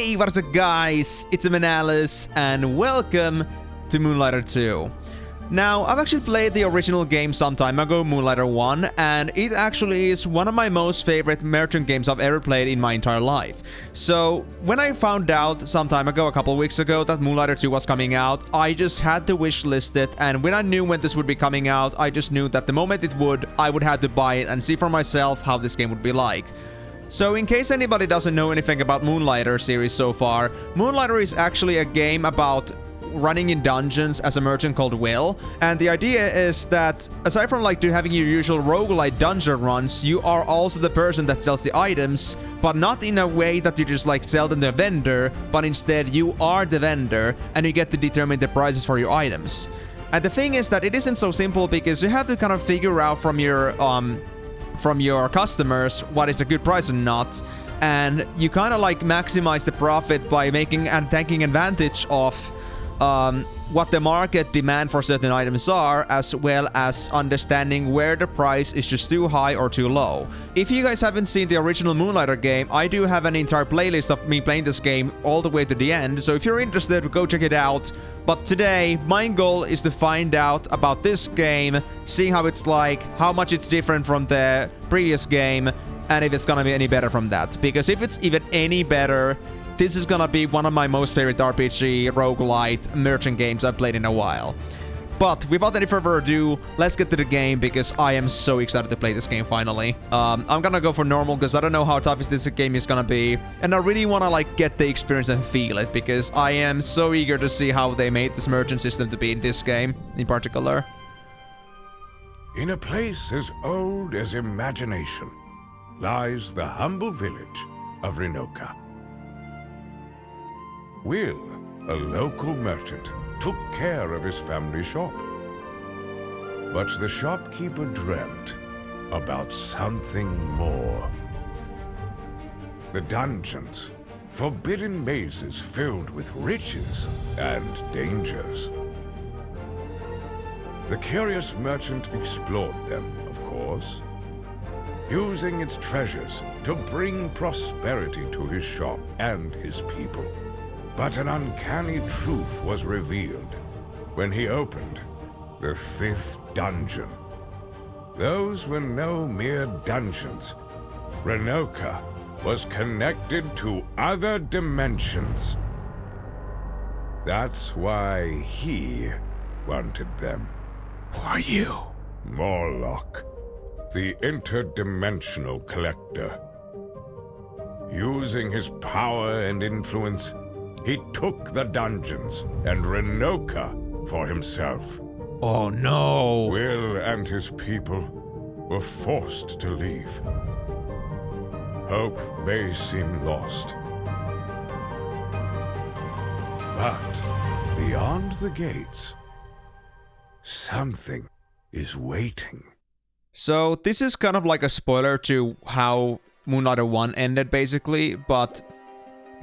Hey, what's up guys? It's Emenalus and welcome to Moonlighter 2. Now, I've actually played the original game some time ago, Moonlighter 1, and it actually is one of my most favorite merchant games I've ever played in my entire life. So, when I found out some time ago, a couple of weeks ago, that Moonlighter 2 was coming out, I just had to wishlist it, and when I knew when this would be coming out, I just knew that the moment it would, I would have to buy it and see for myself how this game would be like. So in case anybody doesn't know anything about Moonlighter series so far, Moonlighter is actually a game about running in dungeons as a merchant called Will, and the idea is that aside from having your usual roguelite dungeon runs, you are also the person that sells the items, but not in a way that you just sell them to a vendor, but instead you are the vendor and you get to determine the prices for your items. And the thing is that it isn't so simple because you have to kind of figure out from your customers what is a good price or not, and you kind of maximize the profit by making and taking advantage of what the market demand for certain items are, as well as understanding where the price is just too high or too low. If you guys haven't seen the original Moonlighter game, I do have an entire playlist of me playing this game all the way to the end, so if you're interested, go check it out. But today, my goal is to find out about this game, seeing how it's like, how much it's different from the previous game, and if it's gonna be any better from that. Because if it's even any better, this is gonna be one of my most favorite RPG, roguelite, merchant games I've played in a while. But without any further ado, let's get to the game because I am so excited to play this game finally. I'm gonna go for normal because I don't know how tough this game is gonna be. And I really wanna get the experience and feel it because I am so eager to see how they made this merchant system to be in this game in particular. In a place as old as imagination lies the humble village of Renoka. Will, a local merchant, took care of his family shop. But the shopkeeper dreamt about something more. The dungeons, forbidden mazes filled with riches and dangers. The curious merchant explored them, of course, using its treasures to bring prosperity to his shop and his people. But an uncanny truth was revealed when he opened the 5th dungeon. Those were no mere dungeons. Renoka was connected to other dimensions. That's why he wanted them. Who are you? Morlock, the interdimensional collector. Using his power and influence, he took the dungeons and Renoka for himself. Oh no! Will and his people were forced to leave. Hope may seem lost. But beyond the gates, something is waiting. So this is kind of like a spoiler to how Moonlighter 1 ended basically, but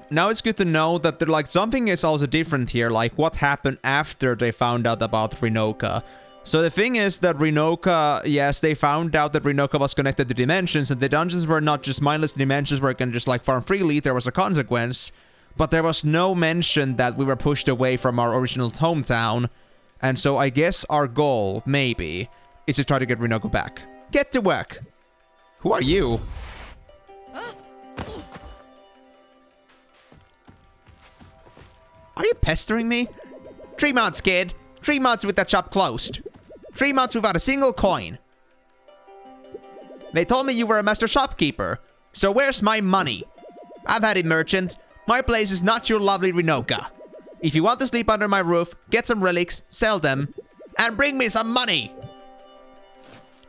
now it's good to know that something is also different here, like what happened after they found out about Renoka. So the thing is that Renoka, yes, they found out that Renoka was connected to dimensions, and the dungeons were not just mindless dimensions where you can just farm freely, there was a consequence. But there was no mention that we were pushed away from our original hometown. And so I guess our goal, maybe, is to try to get Renoka back. Get to work! Who are you? Are you pestering me? 3 months, kid. 3 months with that shop closed. 3 months without a single coin. They told me you were a master shopkeeper. So where's my money? I've had it, merchant. My place is not your lovely Renoka. If you want to sleep under my roof, get some relics, sell them, and bring me some money.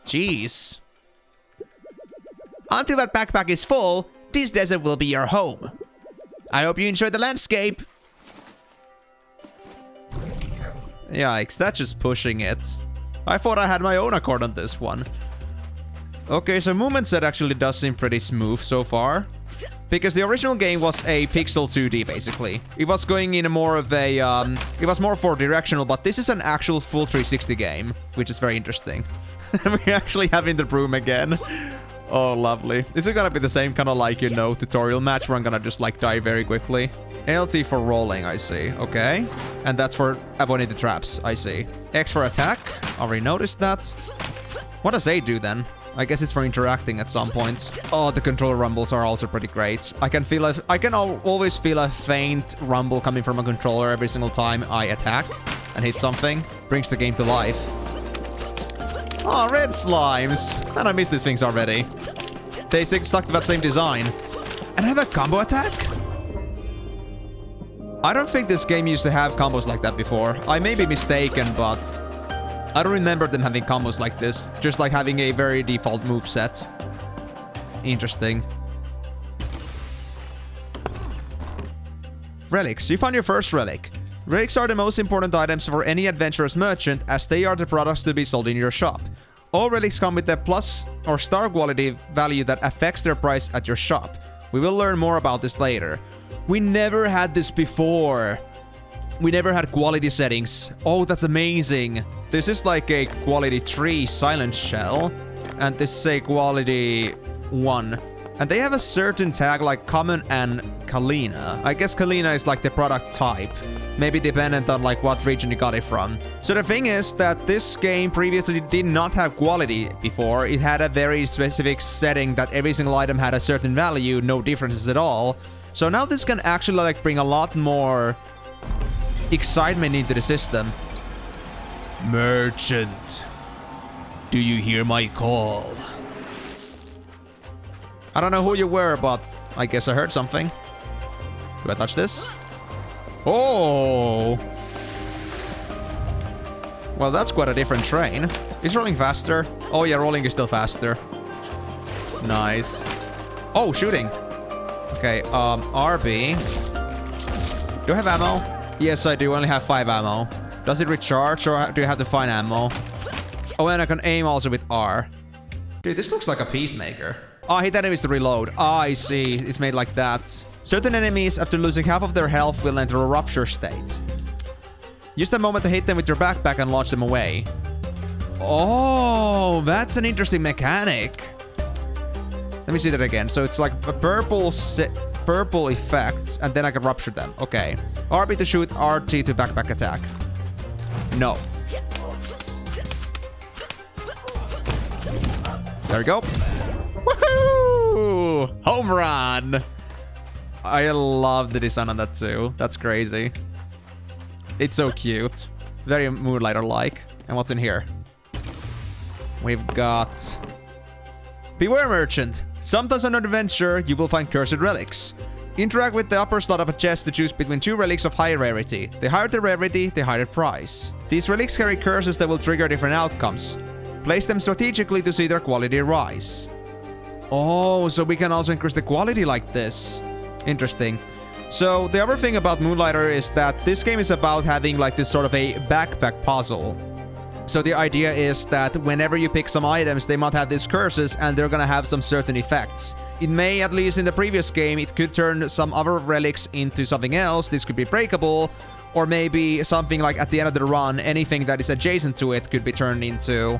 Jeez. Until that backpack is full, this desert will be your home. I hope you enjoy the landscape. Yikes, that's just pushing it. I thought I had my own accord on this one. Okay, so movement set actually does seem pretty smooth so far. Because the original game was a pixel 2D, basically. It was going in a more of a, it was more 4-directional, but this is an actual full 360 game, which is very interesting. We're actually having the broom again. Oh, lovely. This is gonna be the same kind of like, you know, tutorial match where I'm gonna just like die very quickly. LT for rolling, I see. Okay. And that's for avoiding the traps, I see. X for attack. Already noticed that. What does A do then? I guess it's for interacting at some point. Oh, the controller rumbles are also pretty great. I can always feel a faint rumble coming from a controller every single time I attack and hit something. Brings the game to life. Oh, red slimes. And I missed these things already. They stuck to that same design. And have a combo attack? I don't think this game used to have combos like that before. I may be mistaken, but I don't remember them having combos like this. Just like having a very default moveset. Interesting. Relics. You found your first relic. Relics are the most important items for any adventurous merchant, as they are the products to be sold in your shop. All relics come with a plus or star quality value that affects their price at your shop. We will learn more about this later. We never had this before. We never had quality settings. Oh, that's amazing. This is like a quality 3 silent shell, and this is a quality 1. And they have a certain tag like common and Kalina. I guess Kalina is like the product type. Maybe dependent on like what region you got it from. So the thing is that this game previously did not have quality before. It had a very specific setting that every single item had a certain value, no differences at all. So now this can actually like bring a lot more excitement into the system. Merchant, do you hear my call? I don't know who you were, but I guess I heard something. Do I touch this? Oh! Well, that's quite a different train. Is rolling faster? Oh yeah, rolling is still faster. Nice. Oh, shooting. Okay, RB. Do I have ammo? Yes, I do. I only have 5 ammo. Does it recharge, or do you have to find ammo? Oh, and I can aim also with R. Dude, this looks like a peacemaker. Oh, hit enemies to reload. Ah, I see. It's made like that. Certain enemies, after losing half of their health, will enter a rupture state. Use the moment to hit them with your backpack and launch them away. Oh, that's an interesting mechanic. Let me see that again. So it's like a purple effect, and then I can rupture them. Okay. RB to shoot, RT to backpack attack. No. There we go. Woohoo! Home run! I love the design on that too. That's crazy. It's so cute. Very Moonlighter-like. And what's in here? We've got... Beware, merchant. Sometimes on an adventure, you will find cursed relics. Interact with the upper slot of a chest to choose between 2 relics of high rarity. The higher the rarity, the higher the price. These relics carry curses that will trigger different outcomes. Place them strategically to see their quality rise. Oh, so we can also increase the quality like this. Interesting. So the other thing about Moonlighter is that this game is about having like this sort of a backpack puzzle. So the idea is that whenever you pick some items, they might have these curses and they're gonna have some certain effects. It may, at least in the previous game, it could turn some other relics into something else. This could be breakable, or maybe something like at the end of the run, anything that is adjacent to it could be turned into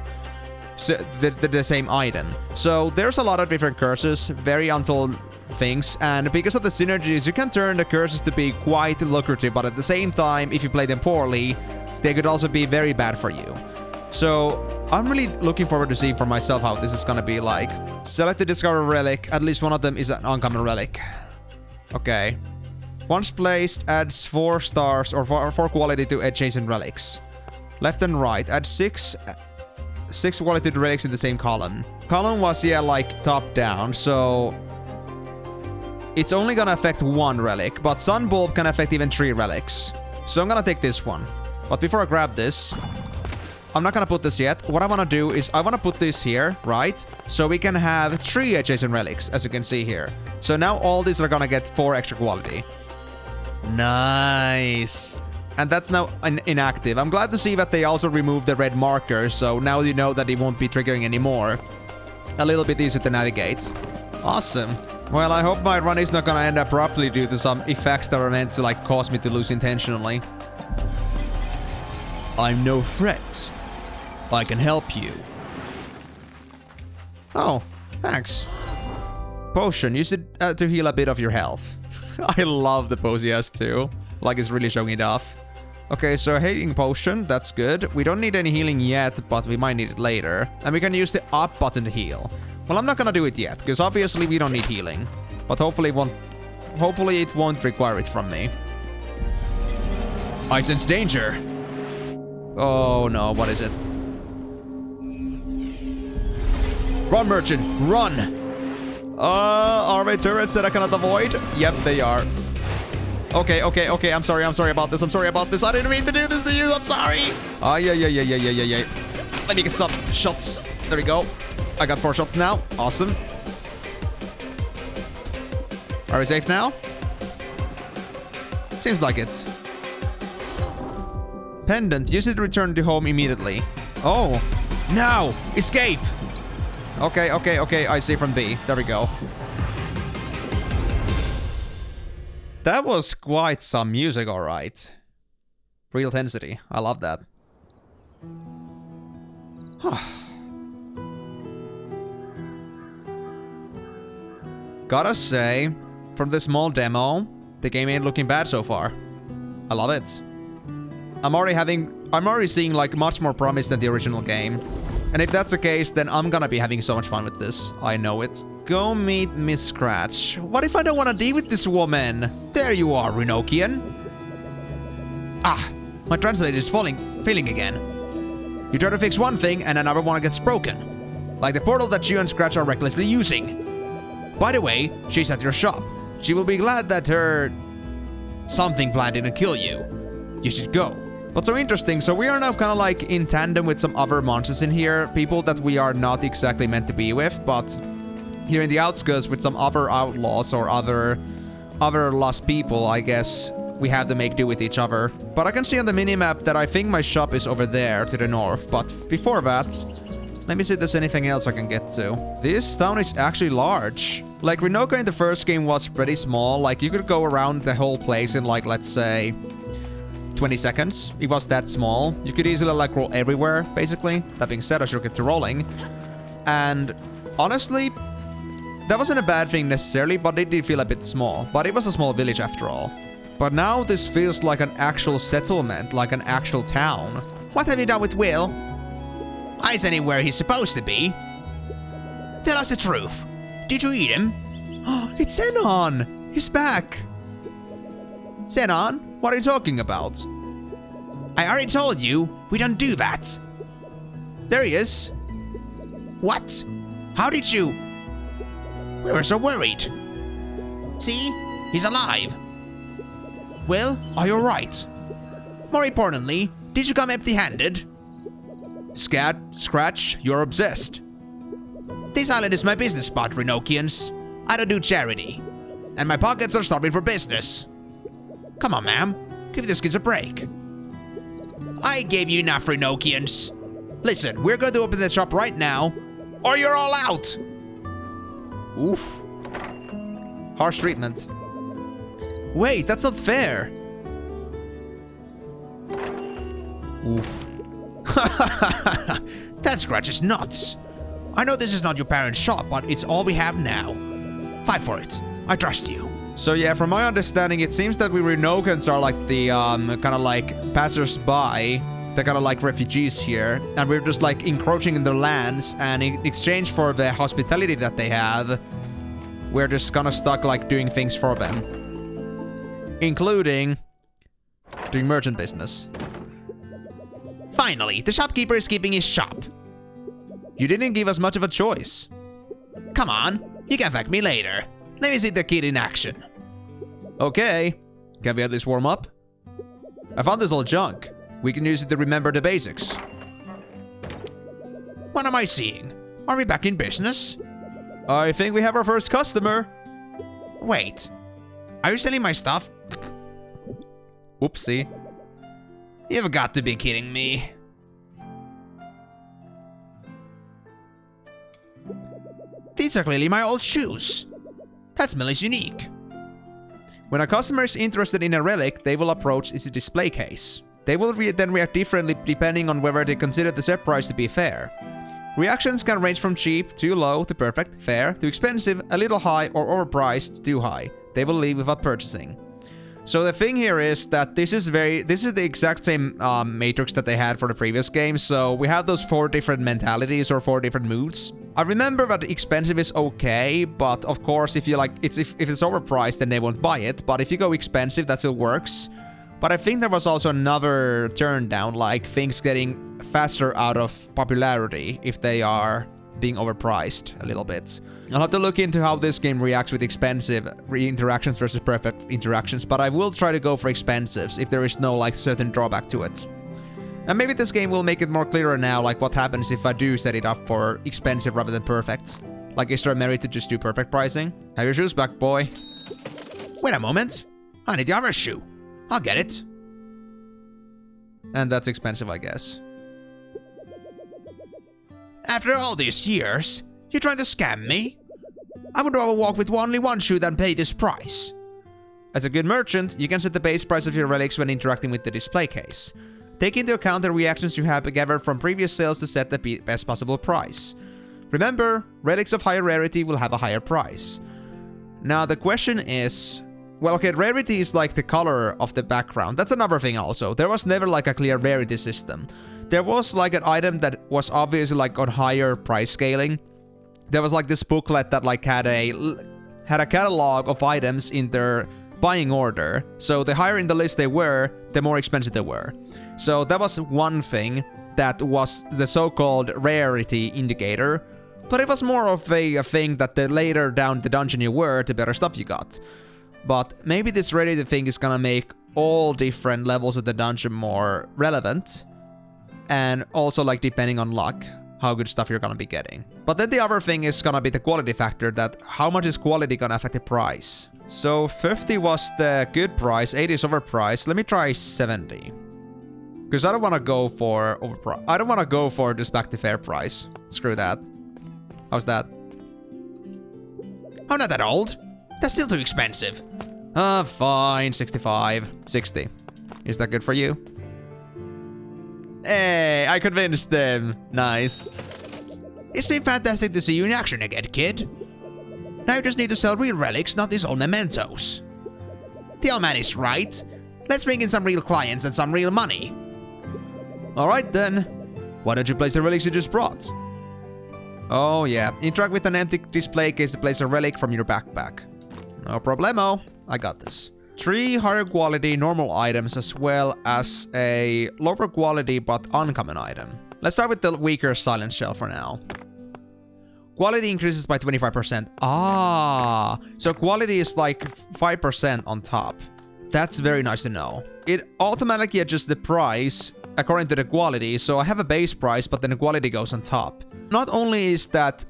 the same item. So there's a lot of different curses, very untold things, and because of the synergies, you can turn the curses to be quite lucrative, but at the same time, if you play them poorly, they could also be very bad for you. So I'm really looking forward to seeing for myself how this is gonna be like. Select the discover relic. At least one of them is an uncommon relic. Okay. Once placed, adds 4 stars or 4 quality to adjacent relics. Left and right, add 6 quality relics in the same column. Column was, yeah, like top down, so it's only gonna affect 1 relic, but Sun Bulb can affect even 3 relics. So I'm gonna take this one. But before I grab this, I'm not gonna put this yet. What I wanna do is I wanna put this here, right? So we can have 3 adjacent relics, as you can see here. So now all these are gonna get 4 extra quality. Nice. And that's now inactive. I'm glad to see that they also removed the red marker, so now you know that it won't be triggering anymore. A little bit easier to navigate. Awesome. Well, I hope my run is not gonna end abruptly due to some effects that are meant to like cause me to lose intentionally. I'm no threat. I can help you. Oh, Thanks. Potion. Use it to heal a bit of your health. I love the pose he has too. Like it's really showing it off. Okay, so healing potion. That's good. We don't need any healing yet, but we might need it later. And we can use the up button to heal. Well, I'm not gonna do it yet, because obviously we don't need healing. But hopefully it won't require it from me. I sense danger. Oh no, what is it? Run, merchant, run! Are they turrets that I cannot avoid? Yep, they are. Okay, I'm sorry about this, I didn't mean to do this to you, I'm sorry! Yeah. Let me get some shots. There we go. I got 4 shots now, awesome. Are we safe now? Seems like it. Pendant. Use it to return to home immediately. Oh. Now! Escape! Okay. I see from B. There we go. That was quite some music, alright. Real intensity. I love that. Gotta say, from this small demo, the game ain't looking bad so far. I love it. I'm already seeing like much more promise than the original game. And if that's the case, then I'm gonna be having so much fun with this. I know it. Go meet Miss Scratch. What if I don't want to deal with this woman? There you are, Renokian. Ah, my translator is failing again. You try to fix one thing and another one gets broken. Like the portal that you and Scratch are recklessly using. By the way, she's at your shop. She will be glad that her something plan didn't kill you. You should go. What's so interesting, so we are now kind of like in tandem with some other monsters in here. People that we are not exactly meant to be with, but here in the outskirts with some other outlaws or other lost people, I guess we have to make do with each other. But I can see on the minimap that I think my shop is over there to the north. But before that, let me see if there's anything else I can get to. This town is actually large. Like Renoka in the first game was pretty small. Like you could go around the whole place in like, let's say 20 seconds. It was that small. You could easily like roll everywhere, basically. That being said, I should get to rolling. And honestly, that wasn't a bad thing necessarily, but it did feel a bit small. But it was a small village after all. But now this feels like an actual settlement, like an actual town. What have you done with Will? I sent him where he's supposed to be. Tell us the truth. Did you eat him? It's Xenon! He's back! Xenon? What are you talking about? I already told you, we don't do that. There he is. What? How did you? We were so worried. See? He's alive. Well, are you alright? More importantly, did you come empty-handed? Scratch, you're obsessed. This island is my business spot, Renokians. I don't do charity. And my pockets are starving for business. Come on, ma'am. Give these kids a break. I gave you enough, Renokians. Listen, we're going to open the shop right now, or you're all out. Oof. Harsh treatment. Wait, that's not fair. Oof. That Scratch is nuts. I know this is not your parents' shop, but it's all we have now. Fight for it. I trust you. So yeah, from my understanding, it seems that we Renokans are like the kind of like passers-by. They're kind of like refugees here, and we're just like encroaching in their lands, and in exchange for the hospitality that they have, we're just kind of stuck like doing things for them. Including doing merchant business. Finally, the shopkeeper is keeping his shop. You didn't give us much of a choice. Come on, you can thank me later. Let me see the kid in action. Okay, can we at least warm up? I found this old junk. We can use it to remember the basics. What am I seeing? Are we back in business? I think we have our first customer. Wait, are you selling my stuff? Whoopsie. You've got to be kidding me. These are clearly my old shoes. That smell is unique. When a customer is interested in a relic, they will approach its display case. They will then react differently depending on whether they consider the set price to be fair. Reactions can range from cheap, too low, to perfect, fair, to expensive, a little high, or overpriced, too high. They will leave without purchasing. So the thing here is that this is the exact same matrix that they had for the previous game. So we have those 4 different mentalities or 4 different moods. I remember that expensive is okay, but of course if you like if it's overpriced then they won't buy it. But if you go expensive, that still works. But I think there was also another turn down, like things getting faster out of popularity if they are being overpriced a little bit. I'll have to look into how this game reacts with expensive interactions versus perfect interactions, but I will try to go for expensives if there is no like certain drawback to it. And maybe this game will make it more clearer now, like what happens if I do set it up for expensive rather than perfect. Like, is there a merit to just do perfect pricing? Have your shoes back, boy. Wait a moment. I need the other shoe. I'll get it. And that's expensive, I guess. After all these years, you're trying to scam me? I would rather walk with only one shoe than pay this price. As a good merchant, you can set the base price of your relics when interacting with the display case. Take into account the reactions you have gathered from previous sales to set the best possible price. Remember, relics of higher rarity will have a higher price. Now the question is... Well, okay, rarity is like the color of the background. That's another thing also. There was never like a clear rarity system. There was like an item that was obviously like on higher price scaling. There was like this booklet that like had a catalog of items in their buying order. So the higher in the list they were, the more expensive they were. So that was one thing that was the so-called rarity indicator. But it was more of a thing that the later down the dungeon you were, the better stuff you got. But maybe this rarity thing is gonna make all different levels of the dungeon more relevant. And also like depending on luck, how good stuff you're gonna be getting. But then the other thing is gonna be the quality factor, that how much is quality gonna affect the price. So 50 was the good price, 80 is overpriced. Let me try 70. Because I don't want to go for overpriced. I don't want to go for just back to fair price. Screw that. How's that? I'm not that old. That's still too expensive. Fine. 65. 60. Is that good for you? Hey, I convinced them. Nice. It's been fantastic to see you in action again, kid. Now you just need to sell real relics, not these old mementos. The old man is right. Let's bring in some real clients and some real money. Alright then. Why don't you place the relics you just brought? Oh yeah, interact with an empty display case to place a relic from your backpack. No problemo. I got this. 3 higher quality normal items as well as a lower quality but uncommon item. Let's start with the weaker silent shell for now. Quality increases by 25%. Ah, so quality is like 5% on top. That's very nice to know. It automatically adjusts the price according to the quality, so I have a base price, but then the quality goes on top. Not only is that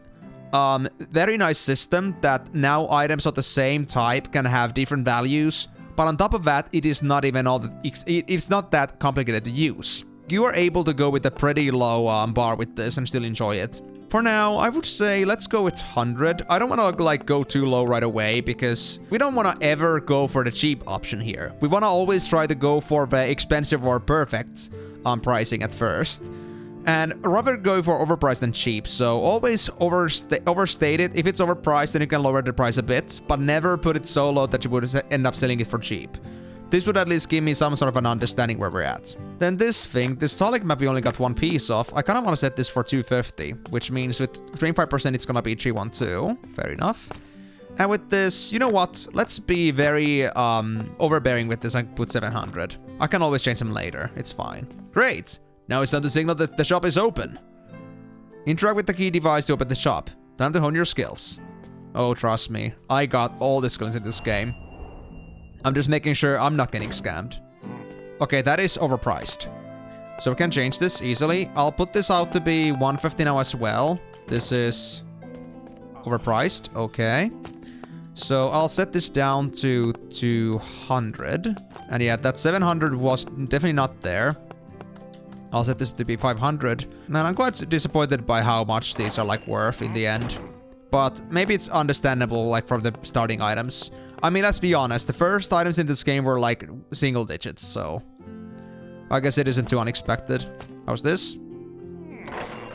very nice system that now items of the same type can have different values, but on top of that, it is not even all it's not that complicated to use. You are able to go with a pretty low bar with this and still enjoy it. For now, I would say let's go with 100. I don't want to like go too low right away because we don't want to ever go for the cheap option here. We want to always try to go for the expensive or perfect pricing at first. And rather go for overpriced than cheap. So always overstate it. If it's overpriced, then you can lower the price a bit, but never put it so low that you would end up selling it for cheap. This would at least give me some sort of an understanding where we're at. Then this thing, this Talik map we only got one piece of. I kind of want to set this for 250, which means with 25% it's going to be 312. Fair enough. And with this, you know what? Let's be very overbearing with this and put 700. I can always change them later. It's fine. Great. Now it's time to signal that the shop is open. Interact with the key device to open the shop. Time to hone your skills. Oh, trust me. I got all the skills in this game. I'm just making sure I'm not getting scammed. Okay, that is overpriced. So we can change this easily. I'll put this out to be 150 now as well. This is overpriced. Okay. So I'll set this down to 200. And yeah, that 700 was definitely not there. I'll set this to be 500. Man, I'm quite disappointed by how much these are like worth in the end. But maybe it's understandable like from the starting items. I mean, let's be honest, the first items in this game were like single digits, so I guess it isn't too unexpected. How's this?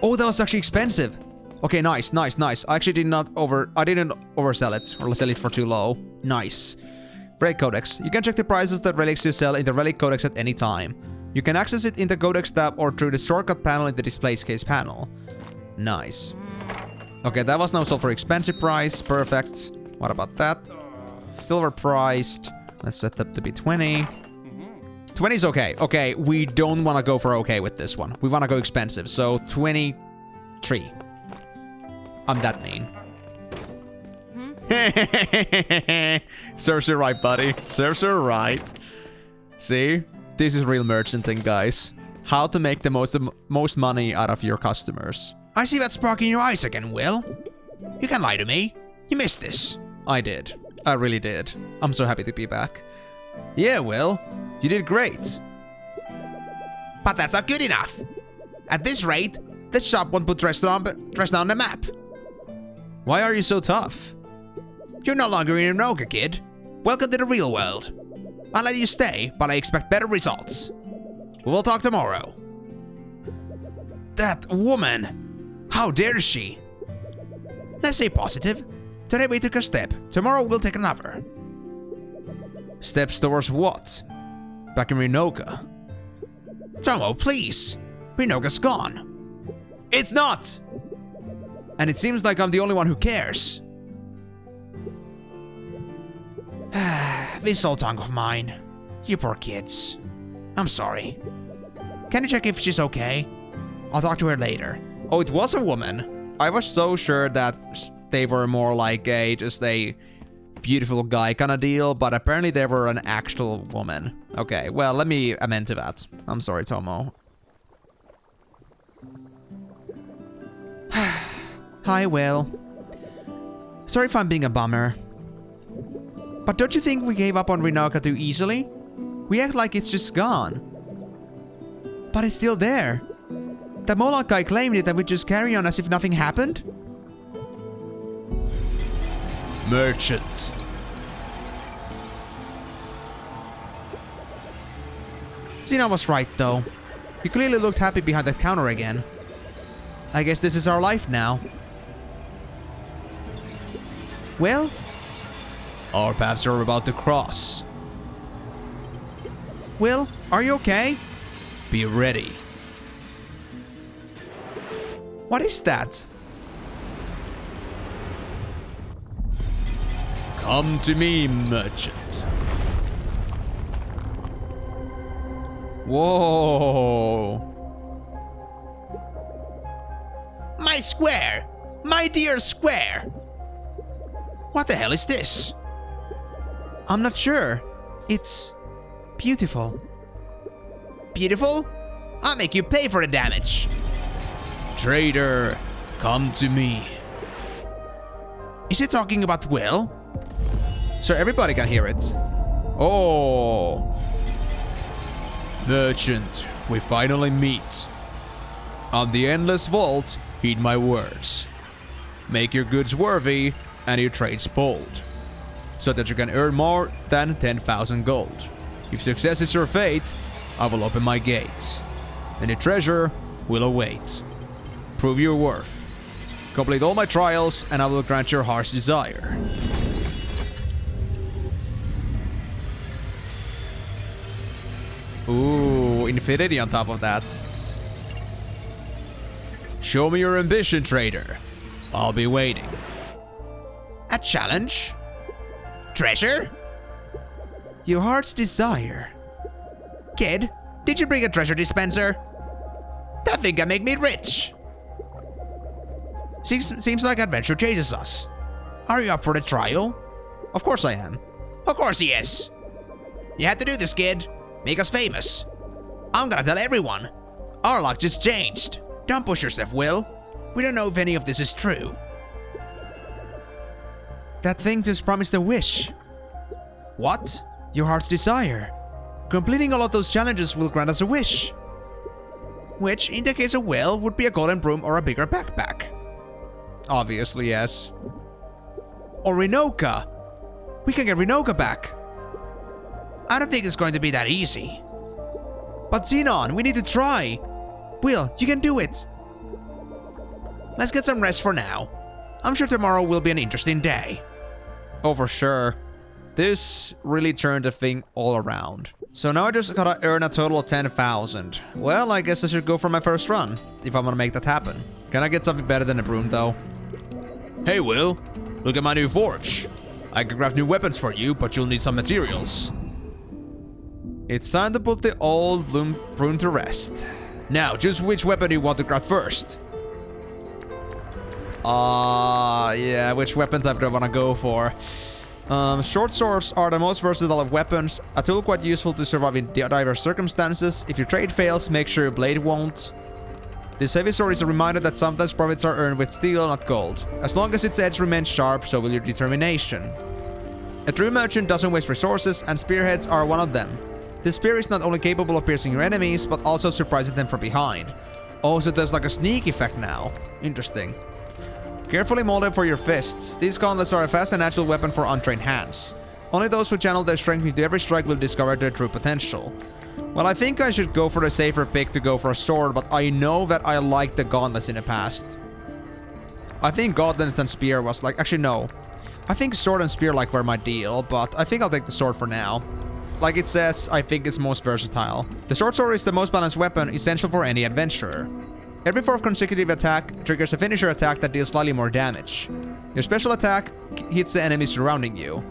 Oh, that was actually expensive. Okay, nice. I actually didn't oversell it or sell it for too low. Nice. Relic Codex. You can check the prices that relics you sell in the Relic Codex at any time. You can access it in the Codex tab or through the shortcut panel in the displays case panel. Nice. Okay, that was now sold for expensive price. Perfect. What about that? Silver priced. Let's set that to be 20. 20 is okay. Okay, we don't want to go for okay with this one. We want to go expensive. So 23. I'm that mean. Serves you right, buddy. Serves you right. See? This is real merchanting, guys. How to make the most money out of your customers. I see that spark in your eyes again, Will. You can lie to me. You missed this. I did. I really did. I'm so happy to be back. Yeah, Will. You did great. But that's not good enough. At this rate, this shop won't put Dresden on the map. Why are you so tough? You're no longer in Enoka, kid. Welcome to the real world. I'll let you stay, but I expect better results. We'll talk tomorrow. That woman! How dare she? Let's stay positive. Today we took a step. Tomorrow we'll take another. Steps towards what? Back in Renoka. Tomo, please. Renoka's gone. It's not! And it seems like I'm the only one who cares. This old tongue of mine. You poor kids. I'm sorry. Can you check if she's okay? I'll talk to her later. Oh, it was a woman. I was so sure that they were more like just a beautiful guy kind of deal, but apparently they were an actual woman. Okay, well, let me amend to that. I'm sorry, Tomo. Hi, Will. Sorry if I'm being a bummer. But don't you think we gave up on Renoka too easily? We act like it's just gone. But it's still there. The Moloch guy claimed it and we just carry on as if nothing happened? Merchant. Xena was right though. You clearly looked happy behind that counter again. I guess this is our life now. Well? Our paths are about to cross. Will, are you okay? Be ready. What is that? Come to me, merchant. Whoa. My square! My dear square! What the hell is this? I'm not sure. It's beautiful. Beautiful? I'll make you pay for the damage. Traitor, come to me. Is he talking about Will? So everybody can hear it. Oh. Merchant, we finally meet. On the Endless Vault, heed my words. Make your goods worthy and your trades bold, so that you can earn more than 10,000 gold. If success is your fate, I will open my gates, and the treasure will await. Prove your worth. Complete all my trials, and I will grant your heart's desire. Ooh, infinity on top of that. Show me your ambition, trader. I'll be waiting. A challenge? Treasure? Your heart's desire. Kid, did you bring a treasure dispenser? That thing can make me rich. Seems like adventure chases us. Are you up for the trial? Of course I am. Of course he is. You had to do this, kid. Make us famous. I'm gonna tell everyone. Our luck just changed. Don't push yourself, Will. We don't know if any of this is true. That thing just promised a wish. What? Your heart's desire. Completing all of those challenges will grant us a wish. Which, in the case of Will, would be a golden broom or a bigger backpack. Obviously, yes. Or Renoka. We can get Renoka back. I don't think it's going to be that easy. But Xenon, we need to try. Will, you can do it. let's get some rest for now. I'm sure tomorrow will be an interesting day. Oh, for sure. This really turned the thing all around. So now I just gotta earn a total of 10,000. Well, I guess I should go for my first run, if I'm gonna make that happen. Can I get something better than a broom, though? Hey, Will. Look at my new forge. I can craft new weapons for you, but you'll need some materials. It's time to put the old broom to rest. Now, choose which weapon you want to craft first. Yeah, which weapon type do I want to go for? Short swords are the most versatile of weapons, a tool quite useful to survive in diverse circumstances. If your trade fails, make sure your blade won't. This heavy sword is a reminder that sometimes profits are earned with steel, not gold. As long as its edge remains sharp, so will your determination. A true merchant doesn't waste resources, and spearheads are one of them. This spear is not only capable of piercing your enemies, but also surprising them from behind. Oh, so there's like a sneak effect now. Interesting. Carefully molded for your fists. These gauntlets are a fast and agile weapon for untrained hands. Only those who channel their strength into every strike will discover their true potential. Well, I think I should go for the safer pick to go for a sword, but I know that I liked the gauntlets in the past. I think gauntlets and spear was like... Actually, no. I think sword and spear like were my deal, but I think I'll take the sword for now. Like it says, I think it's most versatile. The short sword is the most balanced weapon, essential for any adventurer. Every fourth consecutive attack triggers a finisher attack that deals slightly more damage. Your special attack hits the enemies surrounding you.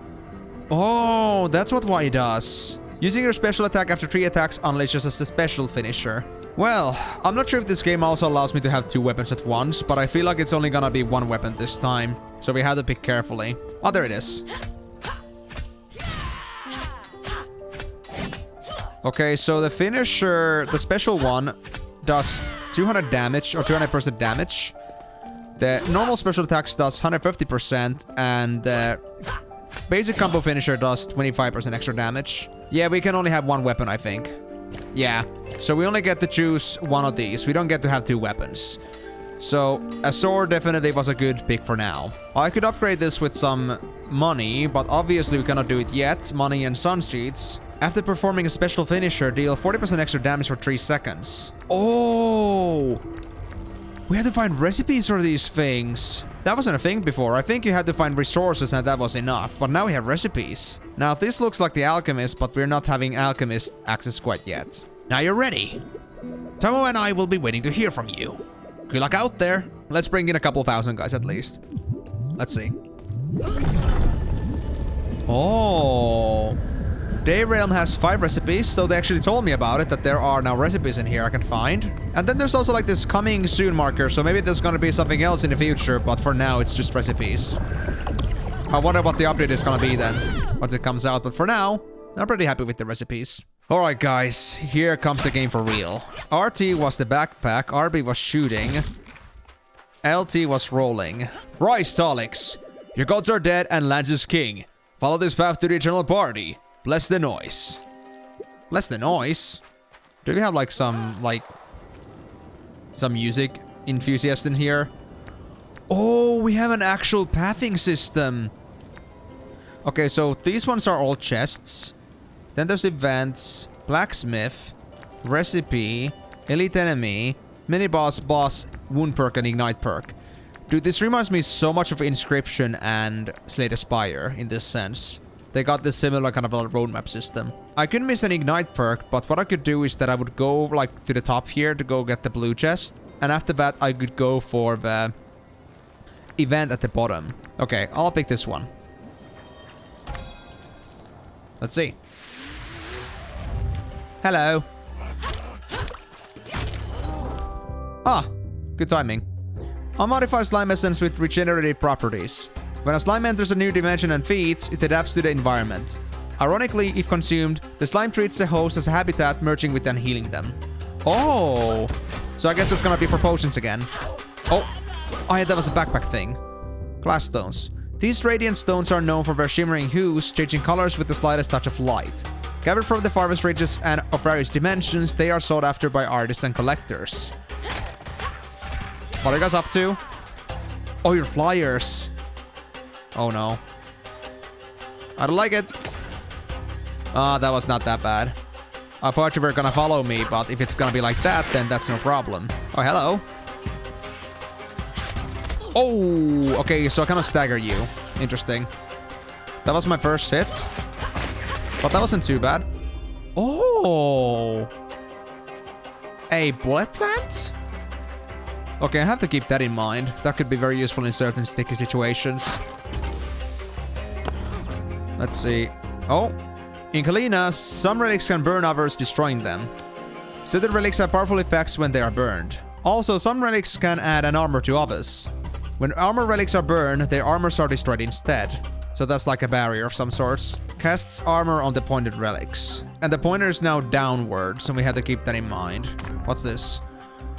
Oh, that's what Y does. Using your special attack after 3 attacks unleashes as a special finisher. Well, I'm not sure if this game also allows me to have 2 weapons at once, but I feel like it's only gonna be 1 weapon this time. So we have to pick carefully. Oh, there it is. Okay, so the finisher, the special one, does 200 damage, or 200% damage. The normal special attacks does 150%, and the basic combo finisher does 25% extra damage. Yeah, we can only have 1 weapon, I think. Yeah, so we only get to choose 1 of these. We don't get to have 2 weapons. So, a sword definitely was a good pick for now. I could upgrade this with some money, but obviously we cannot do it yet. Money and sun seeds. After performing a special finisher, deal 40% extra damage for 3 seconds. Oh! We had to find recipes for these things. That wasn't a thing before. I think you had to find resources and that was enough. But now we have recipes. Now this looks like the alchemist, but we're not having alchemist access quite yet. Now you're ready. Tomo and I will be waiting to hear from you. Good luck out there. Let's bring in a couple thousand guys at least. Let's see. Oh. Dayrealm has 5 recipes, so they actually told me about it, that there are now recipes in here I can find. And then there's also like this coming soon marker, so maybe there's gonna be something else in the future, but for now it's just recipes. I wonder what the update is gonna be then, once it comes out, but for now, I'm pretty happy with the recipes. Alright guys, here comes the game for real. RT was the backpack, RB was shooting, LT was rolling. Rise, Talix! Your gods are dead and Lance is king. Follow this path to the eternal party. Bless the noise. Bless the noise? Do we have like some music enthusiast in here? Oh, we have an actual pathing system. Okay, so these ones are all chests. Then there's events, blacksmith, recipe, elite enemy, mini boss, boss, wound perk, and ignite perk. Dude, this reminds me so much of Inscription and Slay the Spire in this sense. They got this similar kind of a roadmap system. I couldn't miss an ignite perk, but what I could do is that I would go like to the top here to go get the blue chest. And after that, I could go for the event at the bottom. Okay, I'll pick this one. Let's see. Hello. Ah, good timing. Unmodified slime essence with regenerative properties. When a slime enters a new dimension and feeds, it adapts to the environment. Ironically, if consumed, the slime treats the host as a habitat, merging with and healing them. Oh! So I guess that's gonna be for potions again. Oh! Yeah, that was a backpack thing. Glass stones. These radiant stones are known for their shimmering hues, changing colors with the slightest touch of light. Gathered from the farthest reaches and of various dimensions, they are sought after by artists and collectors. What are you guys up to? Oh, your flyers. Oh no. I don't like it. That was not that bad. I thought you were gonna follow me, but if it's gonna be like that, then that's no problem. Oh, hello. Oh, okay, so I kind of stagger you. Interesting. That was my first hit. But that wasn't too bad. Oh. A bullet plant? Okay, I have to keep that in mind. That could be very useful in certain sticky situations. Let's see. Oh. In Kalina, some relics can burn others, destroying them. Certain relics have powerful effects when they are burned. Also, some relics can add an armor to others. When armor relics are burned, their armors are destroyed instead. So that's like a barrier of some sorts. Casts armor on the pointed relics. And the pointer is now downward, so we have to keep that in mind. What's this?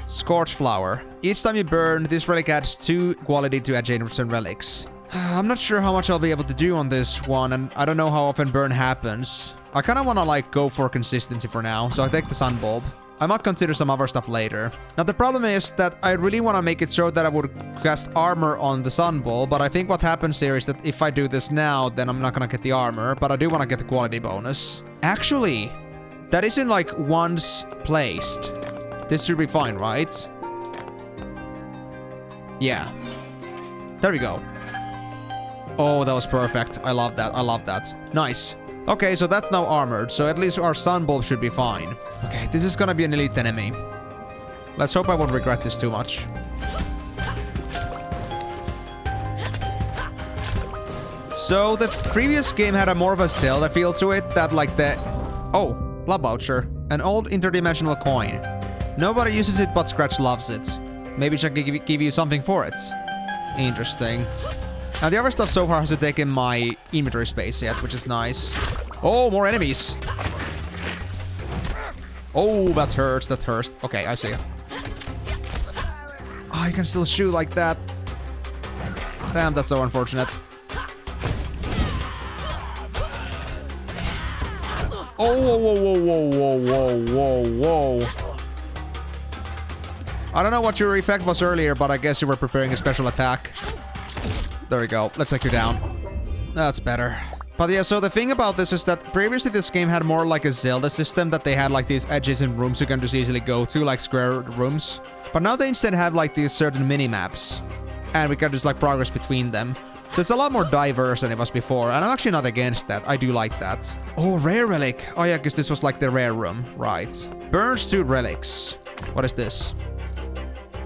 Scorch Flower. Each time you burn, this relic adds 2 quality to adjacent relics. I'm not sure how much I'll be able to do on this one, and I don't know how often burn happens. I kind of want to like go for consistency for now, so I take the Sun Bulb. I might consider some other stuff later. Now the problem is that I really want to make it so that I would cast armor on the Sun Bulb, but I think what happens here is that if I do this now, then I'm not gonna get the armor, but I do want to get the quality bonus. Actually, that isn't like once placed. This should be fine, right? Yeah. There we go. Oh, that was perfect. I love that. I love that. Nice. Okay, so that's now armored, so at least our Sun Bulb should be fine. Okay, this is gonna be an elite enemy. Let's hope I won't regret this too much. So, the previous game had a more of a Zelda feel to it, that like the... Oh, Blood Voucher. An old interdimensional coin. Nobody uses it, but Scratch loves it. Maybe she can give you something for it. Interesting. Now, the other stuff so far hasn't taken my inventory space yet, which is nice. Oh, more enemies. Oh, that hurts, that hurts. Okay, I see. Oh, you can still shoot like that. Damn, that's so unfortunate. Oh, whoa, whoa, whoa, whoa, whoa, whoa, whoa. I don't know what your effect was earlier, but I guess you were preparing a special attack. There we go. Let's take you down. That's better. But yeah, so the thing about this is that previously this game had more like a Zelda system, that they had like these adjacent rooms you can just easily go to, like square rooms. But now they instead have like these certain mini-maps. And we can just like progress between them. So it's a lot more diverse than it was before, and I'm actually not against that. I do like that. Oh, rare relic. Oh yeah, because this was like the rare room. Right. Burns 2 relics. What is this?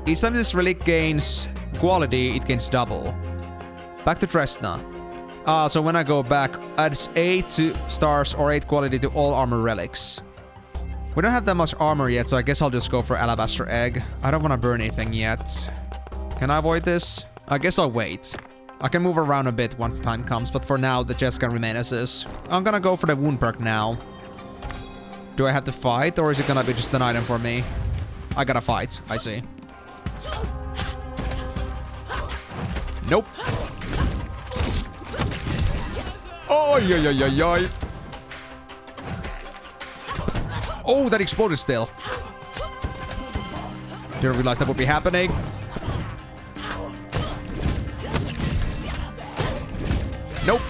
Each time this relic gains quality, it gains double. Back to Tresna. So when I go back, adds 8 stars or 8 quality to all armor relics. We don't have that much armor yet, so I guess I'll just go for Alabaster Egg. I don't want to burn anything yet. Can I avoid this? I guess I'll wait. I can move around a bit once the time comes, but for now, the chest can remain as is. I'm gonna go for the wound perk now. Do I have to fight, or is it gonna be just an item for me? I gotta fight, I see. Nope. Oh, yeah, yeah, yeah, yeah. Oh, that exploded still. Didn't realize that would be happening. Nope.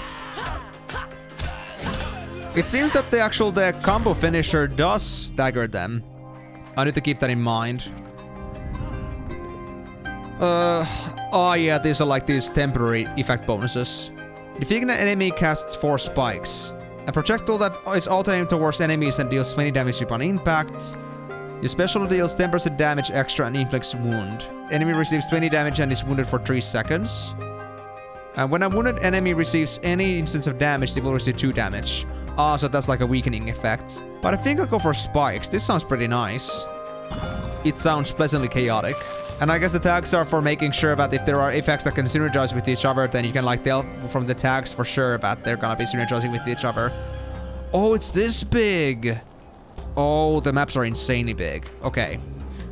It seems that the combo finisher does stagger them. I need to keep that in mind. Oh yeah, these are like these temporary effect bonuses. Defeating an enemy casts 4 spikes. A projectile that is auto-aimed towards enemies and deals 20 damage upon impact. Your special deals 10% damage extra and inflicts wound. Enemy receives 20 damage and is wounded for 3 seconds. And when a wounded enemy receives any instance of damage, they will receive 2 damage. Ah, so that's like a weakening effect. But I think I'll go for spikes. This sounds pretty nice. It sounds pleasantly chaotic. And I guess the tags are for making sure that if there are effects that can synergize with each other, then you can like tell from the tags for sure that they're gonna be synergizing with each other. Oh, it's this big. Oh, the maps are insanely big. Okay.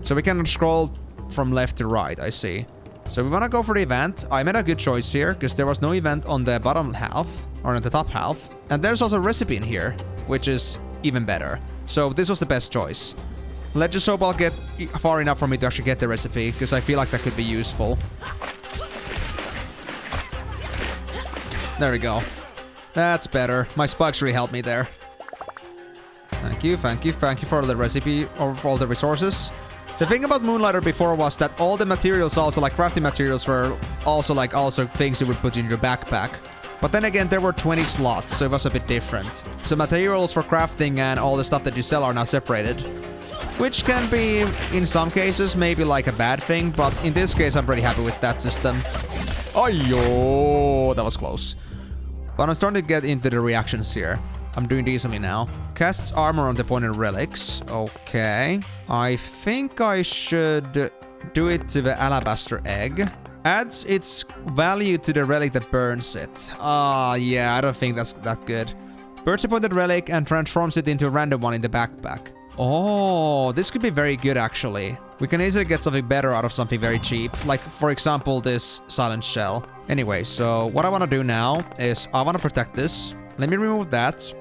So we can scroll from left to right, I see. So we want to go for the event. I made a good choice here, because there was no event on the bottom half, or on the top half. And there's also a recipe in here, which is even better. So this was the best choice. Let's just hope I'll get far enough for me to actually get the recipe, because I feel like that could be useful. There we go. That's better. My spikes really helped me there. Thank you, thank you, thank you for the recipe, or for all the resources. The thing about Moonlighter before was that all the materials also, like crafting materials, were also things you would put in your backpack. But then again, there were 20 slots, so it was a bit different. So materials for crafting and all the stuff that you sell are now separated. Which can be, in some cases, maybe like a bad thing, but in this case, I'm pretty happy with that system. Oh, yo, that was close. But I'm starting to get into the reactions here. I'm doing decently now. Casts armor on the pointed relics. Okay. I think I should do it to the alabaster egg. Adds its value to the relic that burns it. Yeah, I don't think that's that good. Burns the pointed relic and transforms it into a random one in the backpack. Oh, this could be very good actually. We can easily get something better out of something very cheap. Like, for example, this silent shell. Anyway, so what I want to do now is I want to protect this. Let me remove that.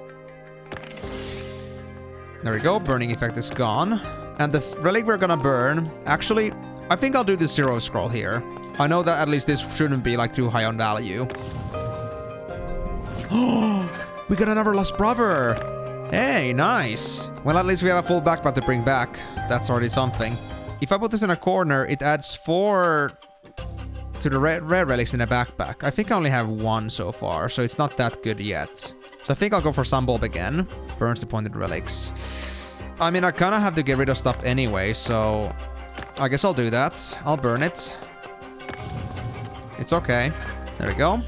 There we go. Burning effect is gone. And the relic we're gonna burn... Actually, I think I'll do the zero scroll here. I know that at least this shouldn't be like too high on value. Oh, we got another lost brother. Hey, nice. Well, at least we have a full backpack to bring back. That's already something. If I put this in a corner, it adds 4 to the rare relics in the backpack. I think I only have 1 so far, so it's not that good yet. So I think I'll go for Sunbulb again. Burns the pointed relics. I mean, I kind of have to get rid of stuff anyway, so I guess I'll do that. I'll burn it. It's okay. There we go.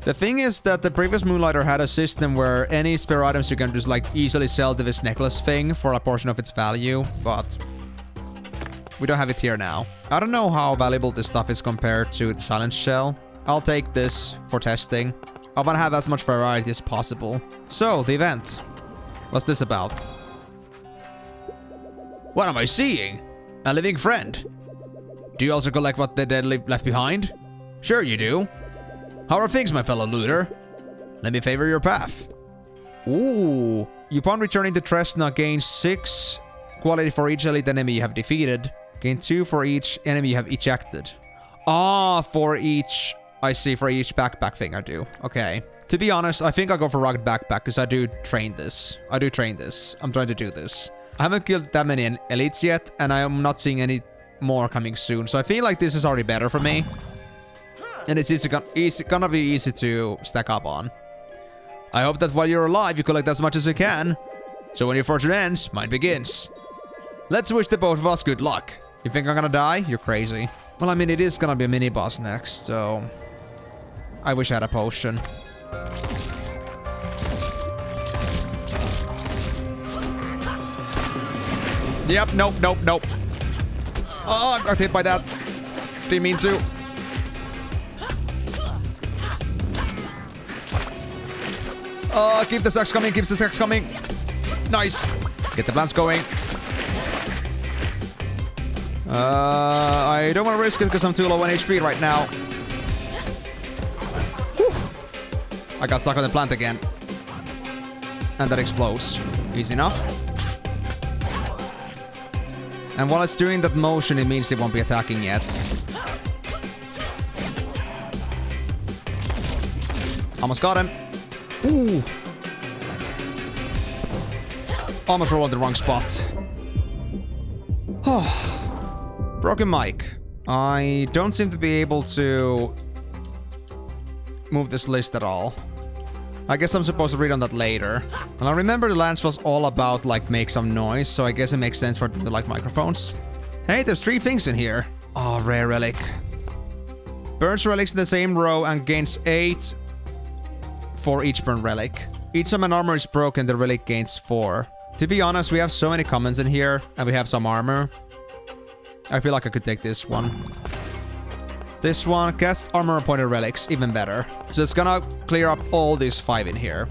The thing is that the previous Moonlighter had a system where any spare items you can just like easily sell to this necklace thing for a portion of its value, but we don't have it here now. I don't know how valuable this stuff is compared to the silent shell. I'll take this for testing. I want to have as much variety as possible. So, the event. What's this about? What am I seeing? A living friend. Do you also collect what the dead left behind? Sure you do. How are things, my fellow looter? Let me favor your path. Ooh. Upon returning to Tresna, gain 6 quality for each elite enemy you have defeated. Gain 2 for each enemy you have ejected. Ah, for each... I see, for each backpack thing I do. Okay. To be honest, I think I'll go for rugged backpack because I do train this. I'm trying to do this. I haven't killed that many elites yet, and I am not seeing any more coming soon. So I feel like this is already better for me. And it's gonna be easy to stack up on. I hope that while you're alive, you collect as much as you can. So when your fortune ends, mine begins. Let's wish the both of us good luck. You think I'm gonna die? You're crazy. Well, I mean, it is gonna be a mini-boss next, so... I wish I had a potion. Yep, nope. Oh, I got hit by that. Didn't mean to. Keep the sacks coming. Nice. Get the plants going. I don't want to risk it because I'm too low on HP right now. Whew. I got stuck on the plant again. And that explodes. Easy enough. And while it's doing that motion, it means it won't be attacking yet. Almost got him. Ooh. Almost rolled in the wrong spot. Broken mic. I don't seem to be able to move this list at all. I guess I'm supposed to read on that later. And I remember the lance was all about like make some noise, so I guess it makes sense for it to like microphones. Hey, there's 3 things in here. Oh, rare relic. Burns relics in the same row and gains 8 for each burn relic. Each time an armor is broken, the relic gains 4. To be honest, we have so many commons in here, and we have some armor. I feel like I could take this one. This one casts armor on pointed relics, even better. So it's gonna clear up all these 5 in here.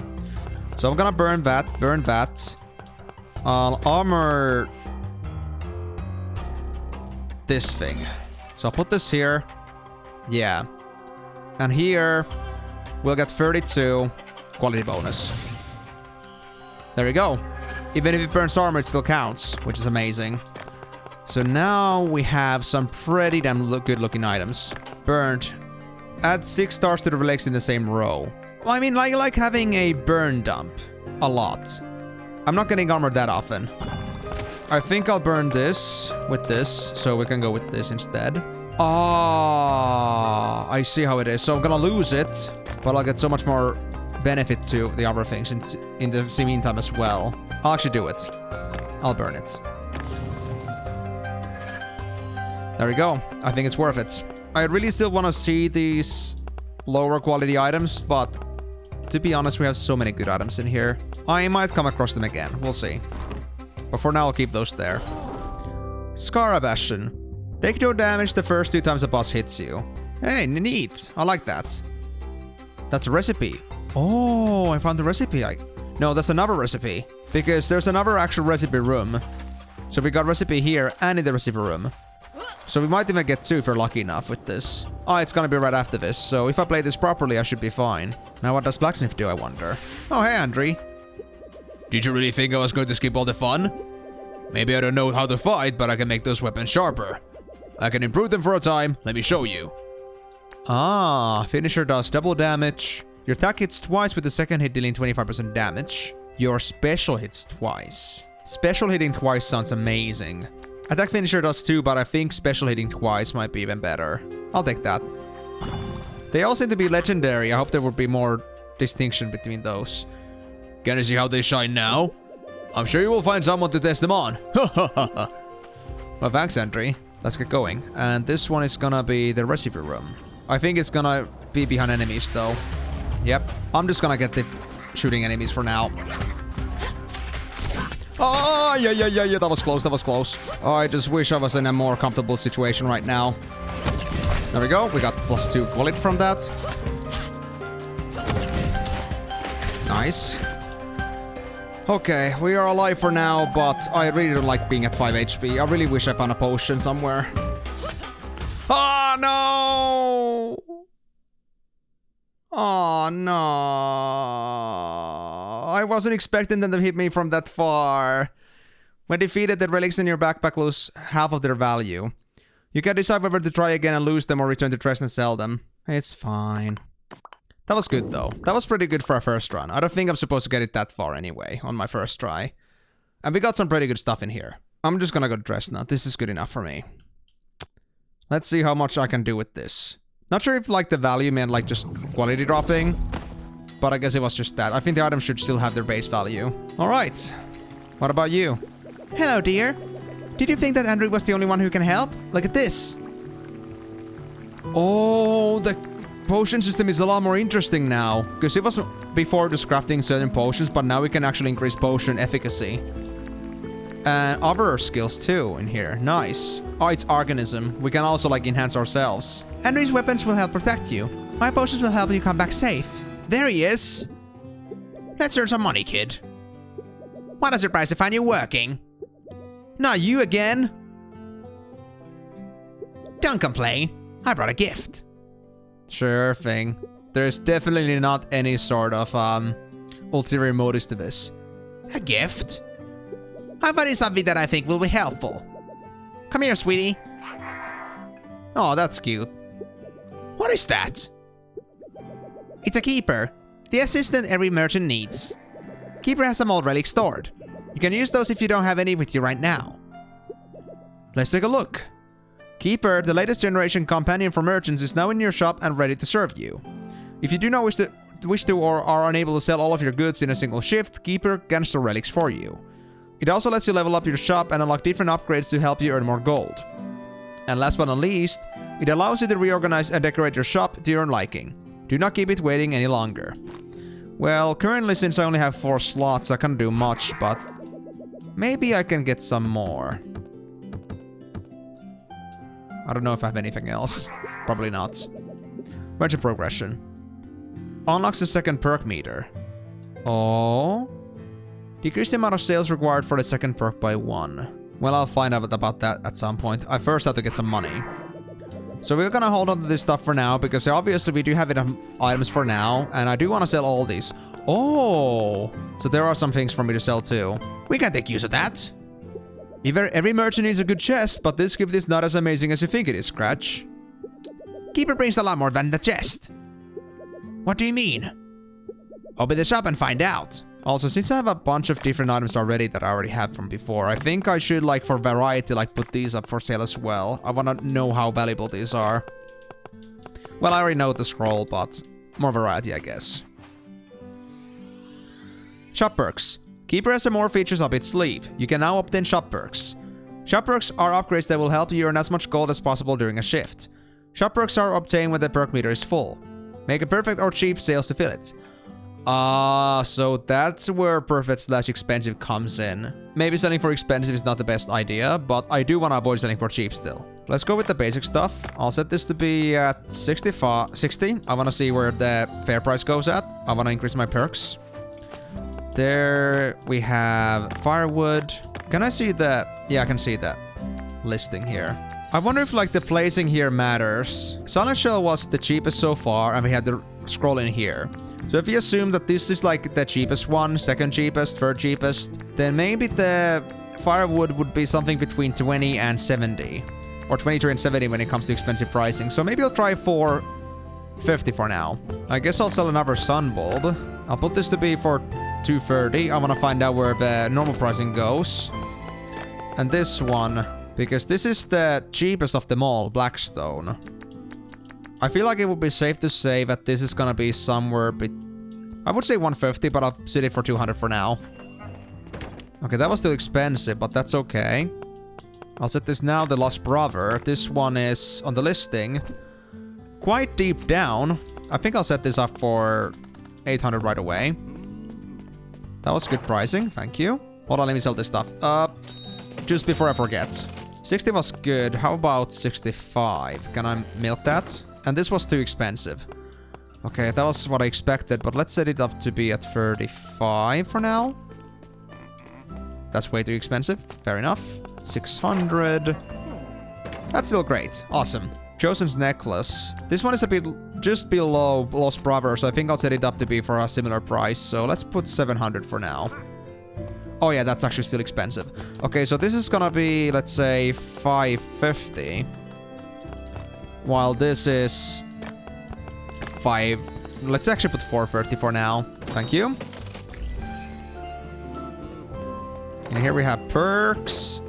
So I'm gonna burn that. I'll armor this thing. So I'll put this here. Yeah. And here we'll get 32 quality bonus. There we go. Even if it burns armor, it still counts, which is amazing. So now we have some pretty damn good looking items. Burned. Add 6 stars to the relics in the same row. Well, I mean, like having a burn dump. A lot. I'm not getting armored that often. I think I'll burn this with this, so we can go with this instead. Ah, I see how it is. So I'm gonna lose it, but I'll get so much more benefit to the other things in the meantime as well. I'll actually do it. I'll burn it. There we go. I think it's worth it. I really still want to see these lower quality items, but to be honest, we have so many good items in here. I might come across them again. We'll see. But for now, I'll keep those there. Scar Bastion. Take no damage the first 2 times a boss hits you. Hey, neat. I like that. That's a recipe. Oh, I found the recipe. No, that's another recipe. Because there's another actual recipe room. So we got recipe here and in the recipe room. So we might even get 2 if we're lucky enough with this. Oh, it's gonna be right after this. So if I play this properly, I should be fine. Now what does Blacksmith do, I wonder? Oh, hey, Andre. Did you really think I was going to skip all the fun? Maybe I don't know how to fight, but I can make those weapons sharper. I can improve them for a time. Let me show you. Ah, finisher does double damage. Your attack hits twice with the second hit dealing 25% damage. Your special hits twice. Special hitting twice sounds amazing. Attack finisher does too, but I think special hitting twice might be even better. I'll take that. They all seem to be legendary. I hope there would be more distinction between those. Can you see how they shine now? I'm sure you will find someone to test them on. Well, thanks, Andre. Let's get going. And this one is gonna be the recipe room. I think it's gonna be behind enemies, though. Yep. I'm just gonna get the shooting enemies for now. Oh, yeah. That was close. Oh, I just wish I was in a more comfortable situation right now. There we go. We got +2 quality from that. Nice. Okay, we are alive for now, but I really don't like being at 5 HP. I really wish I found a potion somewhere. Oh, no! Oh, no. I wasn't expecting them to hit me from that far. When defeated, the relics in your backpack lose half of their value. You can decide whether to try again and lose them or return to Dresden and sell them. It's fine. That was good, though. That was pretty good for a first run. I don't think I'm supposed to get it that far anyway, on my first try. And we got some pretty good stuff in here. I'm just gonna go to Dresden. This is good enough for me. Let's see how much I can do with this. Not sure if, like, the value meant, like, just quality dropping. But I guess it was just that. I think the items should still have their base value. Alright. What about you? Hello, dear. Did you think that Andrew was the only one who can help? Look at this. Oh, the potion system is a lot more interesting now. Because it was before just crafting certain potions, but now we can actually increase potion efficacy. And other skills too in here. Nice. Oh, it's organism. We can also, like, enhance ourselves. Andrew's weapons will help protect you. My potions will help you come back safe. There he is. Let's earn some money, kid. What a surprise to find you working. Not you again. Don't complain. I brought a gift. Sure thing. There's definitely not any sort of ulterior motives to this. A gift? How about something that I think will be helpful? Come here, sweetie. Oh, that's cute. What is that? It's a keeper. The assistant every merchant needs. Keeper has some old relics stored. You can use those if you don't have any with you right now. Let's take a look. Keeper, the latest generation companion for merchants, is now in your shop and ready to serve you. If you do not wish to or are unable to sell all of your goods in a single shift, Keeper can store relics for you. It also lets you level up your shop and unlock different upgrades to help you earn more gold. And last but not least, it allows you to reorganize and decorate your shop to your liking. Do not keep it waiting any longer. Well, currently, since I only have 4 slots, I can't do much, but maybe I can get some more. I don't know if I have anything else. Probably not. Merchant progression. Unlocks the second perk meter. Oh. Decrease the amount of sales required for the second perk by 1. Well, I'll find out about that at some point. I first have to get some money. So we're gonna hold on to this stuff for now, because obviously we do have enough items for now, and I do want to sell all these. Oh! So there are some things for me to sell too. We can take use of that! Every merchant needs a good chest, but this gift is not as amazing as you think it is, Scratch. Keeper brings a lot more than the chest. What do you mean? Open the shop and find out. Also, since I have a bunch of different items already that I already have from before, I think I should, like, for variety, like, put these up for sale as well. I want to know how valuable these are. Well, I already know the scroll, but more variety, I guess. Shop perks. Keeper has some more features up its sleeve. You can now obtain shop perks. Shop perks are upgrades that will help you earn as much gold as possible during a shift. Shop perks are obtained when the perk meter is full. Make a perfect or cheap sales to fill it. So that's where perfect/expensive comes in. Maybe selling for expensive is not the best idea, but I do want to avoid selling for cheap still. Let's go with the basic stuff. I'll set this to be at 60. I want to see where the fair price goes at. I want to increase my perks. There we have firewood. Can I see that? Yeah, I can see that listing here. I wonder if like the placing here matters. Silent Shell was the cheapest so far, and we had the scroll in here. So if you assume that this is like the cheapest one, second cheapest, third cheapest, then maybe the firewood would be something between 20 and 70. Or 23 and 70 when it comes to expensive pricing. So maybe I'll try 450 for now. I guess I'll sell another sun bulb. I'll put this to be for 230. I want to find out where the normal pricing goes. And this one, because this is the cheapest of them all, Blackstone. I feel like it would be safe to say that this is gonna be somewhere I would say 150, but I'll set it for 200 for now. Okay, that was still expensive, but that's okay. I'll set this now, the Lost Brother. This one is on the listing. Quite deep down. I think I'll set this up for 800 right away. That was good pricing, thank you. Hold on, let me sell this stuff. Just before I forget. 60 was good. How about 65? Can I milk that? And this was too expensive. Okay, that was what I expected, but let's set it up to be at 35 for now. That's way too expensive. Fair enough. 600. That's still great. Awesome. Chosen's necklace. This one is a bit just below Lost Brother, so I think I'll set it up to be for a similar price. So let's put 700 for now. Oh yeah, that's actually still expensive. Okay, so this is gonna be, let's say, 550. While this is 5... Let's actually put 430 for now. Thank you. And here we have perks.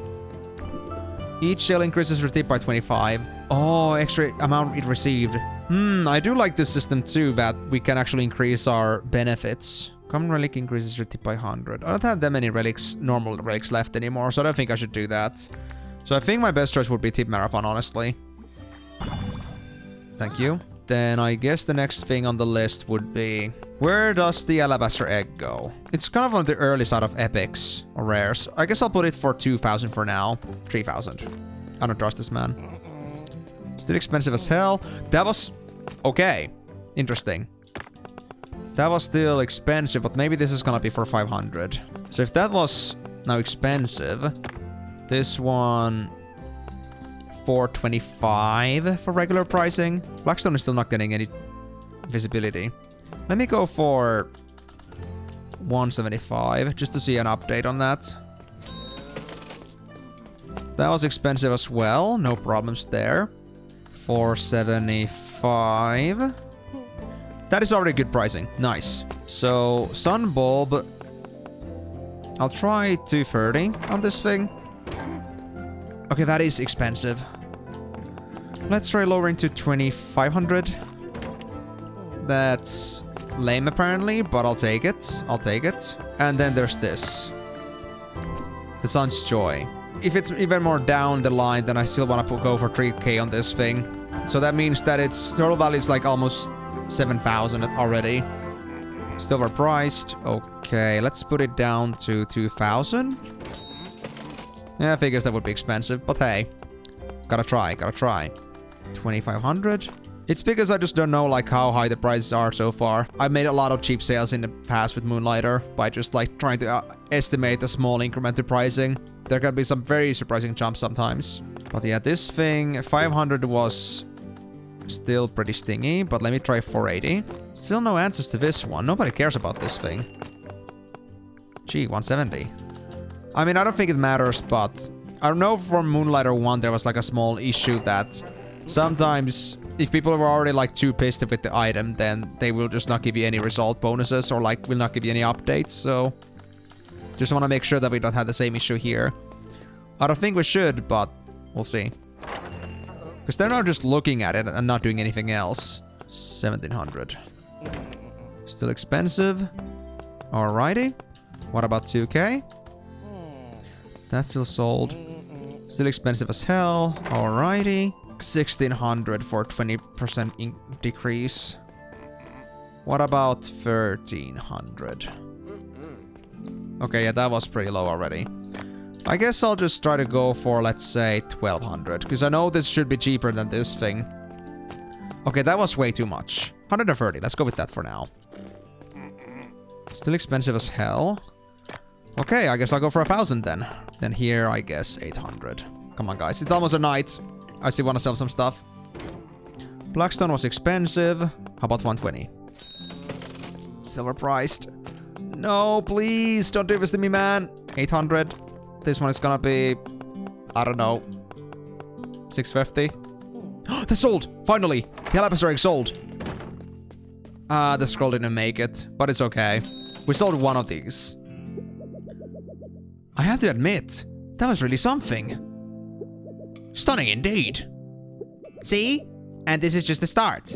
Each sale increases your tip by 25. Oh, extra amount it received. I do like this system too, that we can actually increase our benefits. Common relic increases your tip by 100. I don't have that many relics, normal relics left anymore, so I don't think I should do that. So I think my best choice would be tip marathon, honestly. Thank you. Then I guess the next thing on the list would be... Where does the alabaster egg go? It's kind of on the early side of epics or rares. I guess I'll put it for 2,000 for now. 3,000. I don't trust this man. Still expensive as hell. That was... Okay. Interesting. That was still expensive, but maybe this is gonna be for 500. So if that was now expensive, this one... 425 for regular pricing. Blackstone is still not getting any visibility. Let me go for 175 just to see an update on that. That was expensive as well. No problems there. 475. That is already good pricing. Nice. So, sun bulb. I'll try 230 on this thing. Okay, that is expensive. Let's try lowering to 2,500. That's lame apparently, but I'll take it. I'll take it. And then there's this. The Sun's Joy. If it's even more down the line, then I still want to go for 3k on this thing. So that means that its total value is like almost 7,000 already. Still overpriced. Okay, let's put it down to 2,000. Yeah, I figures that would be expensive, but hey. Gotta try, gotta try. 2,500. It's because I just don't know like how high the prices are so far. I've made a lot of cheap sales in the past with Moonlighter by just like trying to estimate a small increment to pricing. There can be some very surprising jumps sometimes. But yeah, this thing, 500 was still pretty stingy, but let me try 480. Still no answers to this one. Nobody cares about this thing. Gee, 170. I mean, I don't think it matters, but I know from Moonlighter 1 there was like a small issue that sometimes if people were already like too pissed with the item, then they will just not give you any result bonuses or like will not give you any updates. So just want to make sure that we don't have the same issue here. I don't think we should, but we'll see. Because they're not just looking at it and not doing anything else. 1700. Still expensive. Alrighty. What about 2k? That's still sold. Still expensive as hell. Alrighty. 1600 for 20% decrease. What about 1300? Okay, yeah, that was pretty low already. I guess I'll just try to go for, let's say, 1200. Because I know this should be cheaper than this thing. Okay, that was way too much. 130. Let's go with that for now. Still expensive as hell. Okay, I guess I'll go for 1000 then. Then here, I guess, 800. Come on, guys. It's almost a night. I still want to sell some stuff. Blackstone was expensive. How about 120? Silver priced. No, please. Don't do this to me, man. 800. This one is gonna be... I don't know. 650. They sold! Finally! The Alabaster egg sold. The scroll didn't make it. But it's okay. We sold one of these. I have to admit, that was really something. Stunning indeed. See? And this is just the start.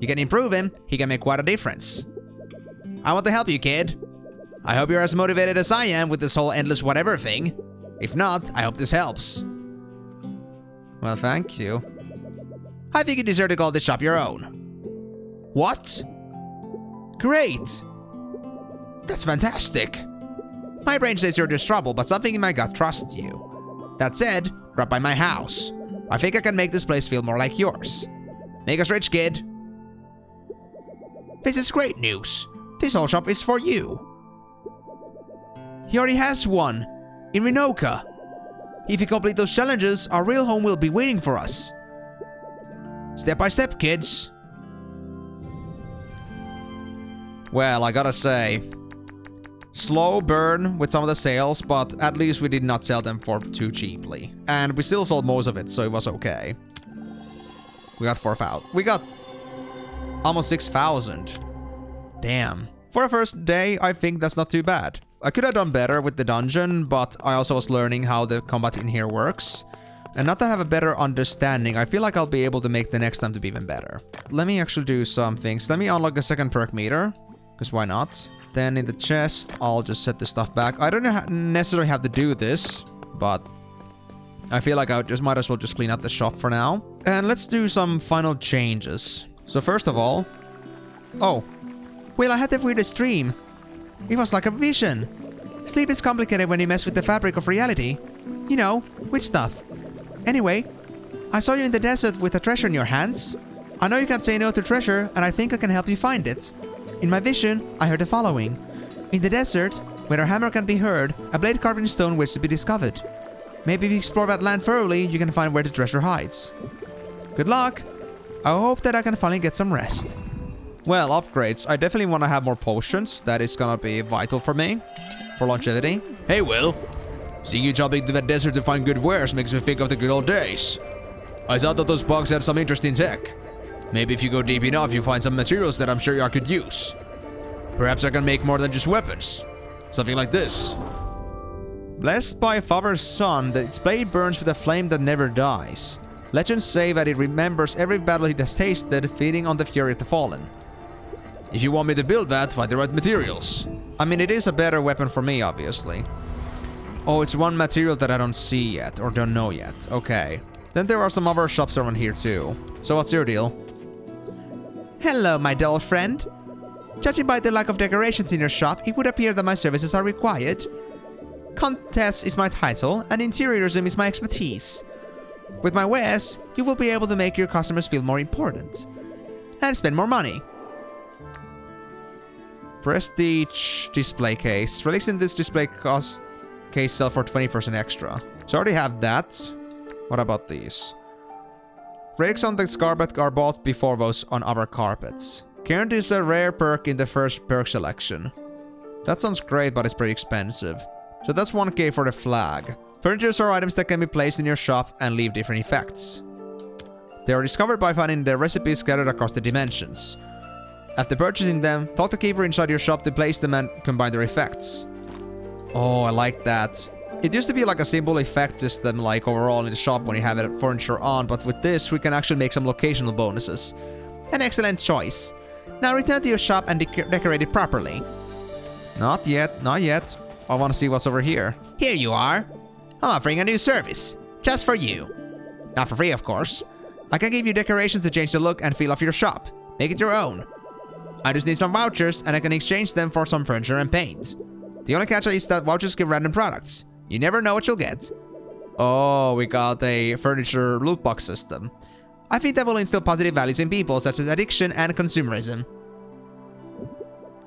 You can improve him, he can make quite a difference. I want to help you, kid. I hope you're as motivated as I am with this whole endless whatever thing. If not, I hope this helps. Well, thank you. I think you deserve to call this shop your own. What? Great. That's fantastic. My brain says you're just trouble, but something in my gut trusts you. That said, drop by my house. I think I can make this place feel more like yours. Make us rich, kid. This is great news. This whole shop is for you. He already has one. In Renoka. If you complete those challenges, our real home will be waiting for us. Step by step, kids. Well, I gotta say, slow burn with some of the sales, but at least we did not sell them for too cheaply. And we still sold most of it, so it was okay. We got 4,000. We got almost 6,000. Damn. For a first day, I think that's not too bad. I could have done better with the dungeon, but I also was learning how the combat in here works. And not that I have a better understanding, I feel like I'll be able to make the next time to be even better. Let me actually do some things. Let me unlock a second perk meter. Because why not? Then in the chest, I'll just set this stuff back. I don't necessarily have to do this, but I feel like I just might as well just clean up the shop for now. And let's do some final changes. So first of all... Oh. Well, I had the weirdest dream. It was like a vision. Sleep is complicated when you mess with the fabric of reality. You know, witch stuff. Anyway, I saw you in the desert with a treasure in your hands. I know you can't say no to treasure, and I think I can help you find it. In my vision, I heard the following. In the desert, where a hammer can be heard, a blade carved in stone waits to be discovered. Maybe if you explore that land thoroughly, you can find where the treasure hides. Good luck! I hope that I can finally get some rest. Well, upgrades. I definitely want to have more potions. That is gonna be vital for me. For longevity. Hey, Will. Seeing you jumping to the desert to find good wares makes me think of the good old days. I thought that those bugs had some interesting tech. Maybe if you go deep enough, you find some materials that I'm sure I could use. Perhaps I can make more than just weapons. Something like this. Blessed by Father's Son, its blade burns with a flame that never dies. Legends say that it remembers every battle it has tasted, feeding on the fury of the fallen. If you want me to build that, find the right materials. I mean, it is a better weapon for me, obviously. Oh, it's one material that I don't see yet, or don't know yet. Okay. Then there are some other shops around here too. So what's your deal? Hello, my dull friend. Judging by the lack of decorations in your shop, it would appear that my services are required. Countess is my title, and interiorism is my expertise. With my wares, you will be able to make your customers feel more important. And spend more money. Prestige display case. Relics in this display case sell for 20% extra. So I already have that. What about these? Relics on this carpet are bought before those on other carpets. Guarantees a rare perk in the first perk selection. That sounds great, but it's pretty expensive. So that's 1k for the flag. Furnitures are items that can be placed in your shop and leave different effects. They are discovered by finding their recipes scattered across the dimensions. After purchasing them, talk to Keeper inside your shop to place them and combine their effects. Oh, I like that. It used to be like a simple effect system, like overall in the shop when you have it furniture on, but with this we can actually make some locational bonuses. An excellent choice. Now return to your shop and decorate it properly. Not yet, not yet. I want to see what's over here. Here you are. I'm offering a new service. Just for you. Not for free, of course. I can give you decorations to change the look and feel of your shop. Make it your own. I just need some vouchers and I can exchange them for some furniture and paint. The only catch is that vouchers give random products. You never know what you'll get. Oh, we got a furniture loot box system. I think that will instill positive values in people, such as addiction and consumerism.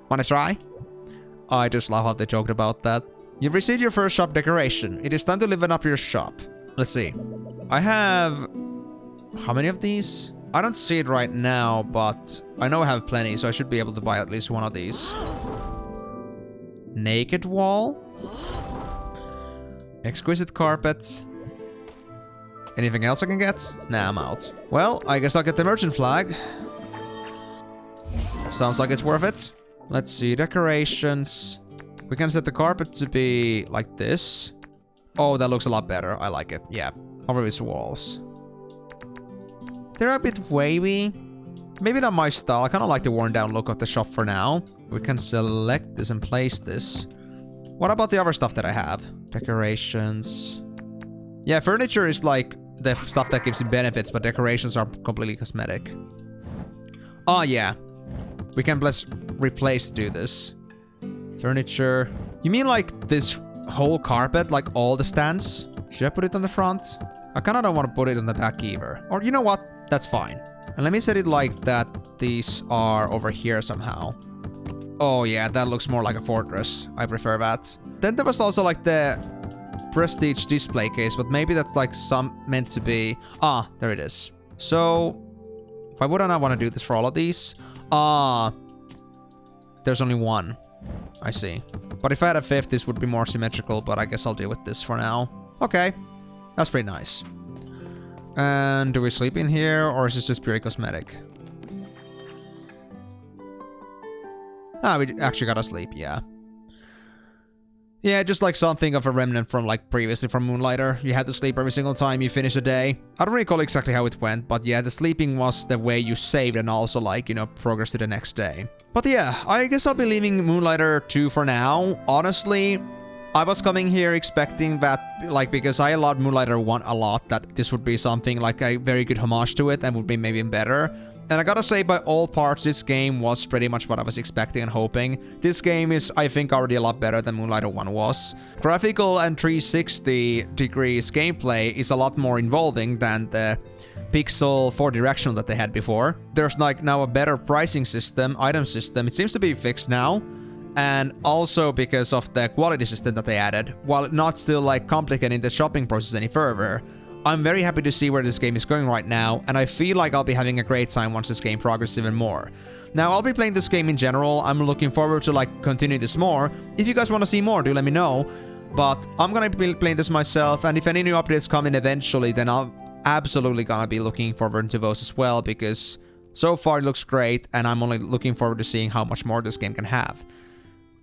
Wanna try? Oh, I just love how they joked about that. You've received your first shop decoration. It is time to liven up your shop. Let's see. I have... how many of these? I don't see it right now, but I know I have plenty, so I should be able to buy at least one of these. Naked wall? Exquisite carpet. Anything else I can get? Nah, I'm out. Well, I guess I'll get the merchant flag. Sounds like it's worth it. Let's see, decorations. We can set the carpet to be like this. Oh, that looks a lot better. I like it. Yeah, over these walls. They're a bit wavy. Maybe not my style. I kind of like the worn down look of the shop for now. We can select this and place this. What about the other stuff that I have? Decorations. Yeah, furniture is like the stuff that gives you benefits, but decorations are completely cosmetic. Oh, yeah. We can replace to do this. Furniture. You mean like this whole carpet? Like all the stands? Should I put it on the front? I kind of don't want to put it on the back either. Or you know what? That's fine. And let me set it like that. These are over here somehow. Oh yeah, that looks more like a fortress. I prefer that. Then there was also like the prestige display case, but maybe that's like meant to be... ah, there it is. So, why would I not want to do this for all of these? Ah, there's only one. I see. But if I had a fifth, this would be more symmetrical, but I guess I'll deal with this for now. Okay, that's pretty nice. And do we sleep in here, or is this just purely cosmetic? Ah, we actually gotta sleep, yeah. Yeah, just like something of a remnant from like previously from Moonlighter. You had to sleep every single time you finish a day. I don't recall exactly how it went, but yeah, the sleeping was the way you saved and also like, you know, progress to the next day. But yeah, I guess I'll be leaving Moonlighter 2 for now. Honestly, I was coming here expecting that, like, because I loved Moonlighter 1 a lot, that this would be something like a very good homage to it and would be maybe better. And I gotta say, by all parts, this game was pretty much what I was expecting and hoping. This game is, I think, already a lot better than Moonlighter 1 was. Graphical and 360 degrees gameplay is a lot more involving than the pixel 4 directional that they had before. There's like now a better pricing system, item system. It seems to be fixed now. And also because of the quality system that they added, while not still like complicating the shopping process any further. I'm very happy to see where this game is going right now, and I feel like I'll be having a great time once this game progresses even more. Now, I'll be playing this game in general. I'm looking forward to like continue this more. If you guys want to see more, do let me know. But I'm gonna be playing this myself, and if any new updates come in eventually, then I'm absolutely gonna be looking forward to those as well, because so far it looks great, and I'm only looking forward to seeing how much more this game can have.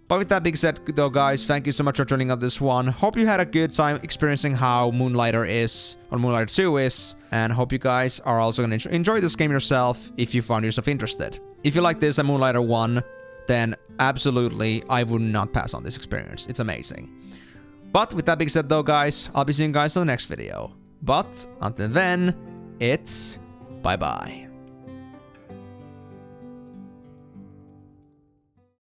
But with that being said, though, guys, thank you so much for joining on this one. Hope you had a good time experiencing how Moonlighter is, or Moonlighter 2 is, and hope you guys are also going to enjoy this game yourself if you found yourself interested. If you like this and Moonlighter 1, then absolutely, I would not pass on this experience. It's amazing. But with that being said, though, guys, I'll be seeing you guys in the next video. But until then, it's bye-bye.